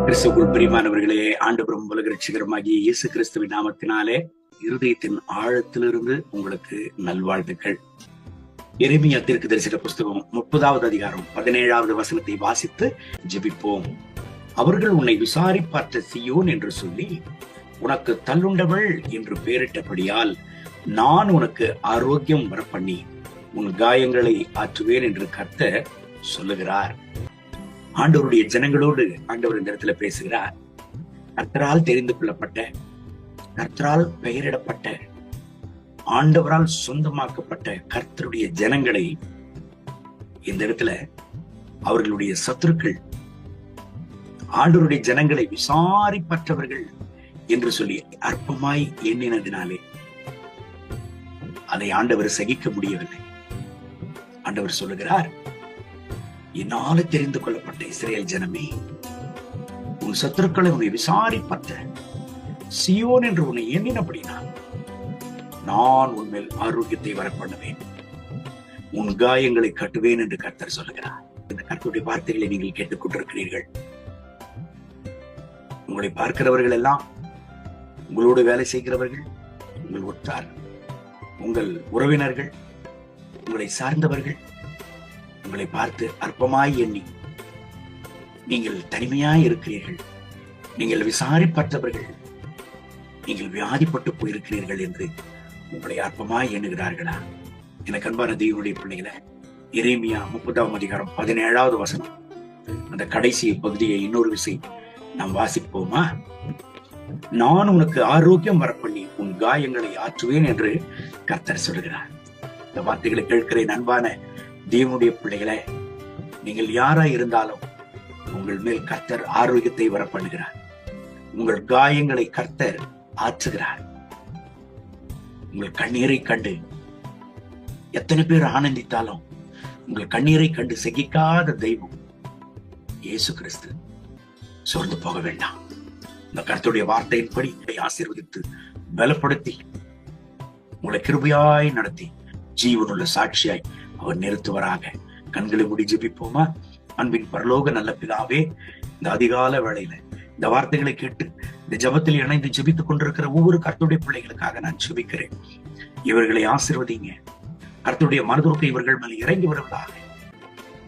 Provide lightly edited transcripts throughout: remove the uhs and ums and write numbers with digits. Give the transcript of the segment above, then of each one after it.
கிறிஸ்துவுக்குள் பிரியமானவர்களே, ஆண்டவரும் உலக ரட்சகருமாகிய இயேசு கிறிஸ்துவின் நாமத்தினாலே இருதயத்தின் ஆழத்திலிருந்து உங்களுக்கு நல்வாழ்த்துக்கள். எரேமியா தீர்க்கதரிசன புஸ்தகம் 30வது அதிகாரம் 17வது வசனத்தை வாசித்து ஜெபிப்போம். அவர்கள் உன்னை விசாரிப்பார்த்த சீயோன் என்று சொல்லி உனக்கு தள்ளுண்டவள் என்று பெயரிட்டபடியால் நான் உனக்கு ஆரோக்கியம் வரப்பண்ணி உன் காயங்களை ஆற்றுவேன் என்று கர்த்தர் சொல்லுகிறார். ஆண்டவருடைய ஜனங்களோடு ஆண்டவர் இந்த இடத்துல பேசுகிறார். கர்த்தரால் தெரிந்து கொள்ளப்பட்ட, கர்த்தரால் பெயரிடப்பட்ட, ஆண்டவரால் சொந்தமாக்கப்பட்ட கர்த்தருடைய ஜனங்களை இந்த இடத்துல அவர்களுடைய சத்துருக்கள் ஆண்டவருடைய ஜனங்களை விசாரிப்பற்றவர்கள் என்று சொல்லி அற்பமாய் எண்ணினதினாலே அதை ஆண்டவர் சகிக்க முடியவில்லை. ஆண்டவர் சொல்லுகிறார், என்னால தெரிந்து கொள்ளப்பட்ட இஸ்ரேல் ஜனமே, உன் சத்துருக்களை உன்னை விசாரிப்பட்ட சீயோன் என்று உன்னை எண்ணினபடினா நான் உன்மேல் ஆரோக்கியத்தை வரப்பண்ணுவேன், உன் காயங்களை கட்டுவேன் என்று கர்த்தர் சொல்லுகிறார். இந்த கர்த்தருடைய வார்த்தைகளை நீங்கள் கேட்டுக் கொண்டிருக்கிறீர்கள். உங்களை பார்க்கிறவர்கள் எல்லாம், உங்களோடு வேலை செய்கிறவர்கள், உங்கள் ஒற்றார், உங்கள் உறவினர்கள், உங்களை சார்ந்தவர்கள் உங்களை பார்த்து அற்பமாய் எண்ணி நீங்கள் தனிமையாய் இருக்கிறீர்கள், நீங்கள் விசாரிப்பற்றவர்கள், நீங்கள் வியாதிப்பட்டு போயிருக்கிறீர்கள் என்று உங்களை அற்பமாய் எண்ணுகிறார்களா? எனக்கு அன்பான தேவனுடைய பிள்ளைகளை, எரேமியா 30வது அதிகாரம் 17வது வசனம் அந்த கடைசி பகுதியை இன்னொரு விசை நாம் வாசிப்போமா? நான் உனக்கு ஆரோக்கியம் வரப்பண்ணி உன் காயங்களை ஆற்றுவேன் என்று கர்த்தர் சொல்கிறார். இந்த வார்த்தைகளை கேட்கிறேன் அன்பான தேவனுடைய பிள்ளைகளே, நீங்கள் யாராய் இருந்தாலும் உங்கள் மேல் கர்த்தர் ஆரோக்கியத்தை வரப்பண்ணுகிறார். உங்கள் காயங்களை கர்த்தர் ஆற்றுகிறார். உங்கள் கண்ணீரை கண்டு எத்தனை பேர் ஆனந்தித்தாலும் உங்கள் கண்ணீரை கண்டு சகிக்காத தெய்வம் இயேசு கிறிஸ்து. சோர்ந்து போக வேண்டாம். இந்த கர்த்தருடைய வார்த்தையின்படி ஆசீர்வதித்து பலப்படுத்தி உங்களை கிருபையாய் நடத்தி ஜீவனுள்ள சாட்சியாய் அவர் நிறுத்துவராக. கண்களை மூடி ஜெபிப்போமா? அன்பின் பரலோக நல்ல பிதாவே, இந்த அதிகால வேளையில இந்த வார்த்தைகளை கேட்டு இந்த ஜெபத்தில் இணைந்து ஜெபித்துக் கொண்டிருக்கிற ஒவ்வொரு கர்த்தருடைய பிள்ளைகளுக்காக நான் ஜெபிக்கிறேன். இவர்களை ஆசீர்வதிங்க. கர்த்தருடைய மனதுருக்கை இவர்கள் மேல் இறங்கி வருவதாக.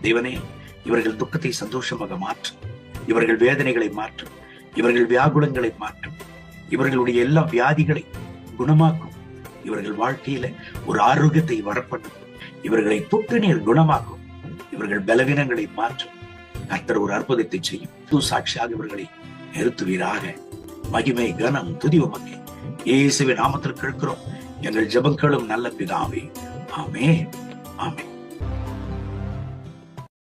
தேவனே, இவர்கள் துக்கத்தை சந்தோஷமாக மாற்றும், இவர்கள் வேதனைகளை மாற்றும், இவர்கள் வியாகுலங்களை மாற்றும், இவர்களுடைய எல்லா வியாதிகளை குணமாக்கும், இவர்கள் வாழ்க்கையில ஒரு ஆரோக்கியத்தை வரப்பண்ணும், இவர்களை தொட்டு நீர் குணமாக்கும், இவர்கள் பலவீனங்களை மாற்றும். கர்த்தர் ஒரு அற்புதத்தை செய்யும். சாட்சியாக இவர்களை நிறுத்துவீராக. மகிமை கனம் துதி உமக்கே. இயேசுவின் நாமத்தில் கேட்கிறோம் எங்கள் ஜெபங்களும் நல்ல பிதாவே. ஆமென், ஆமென்.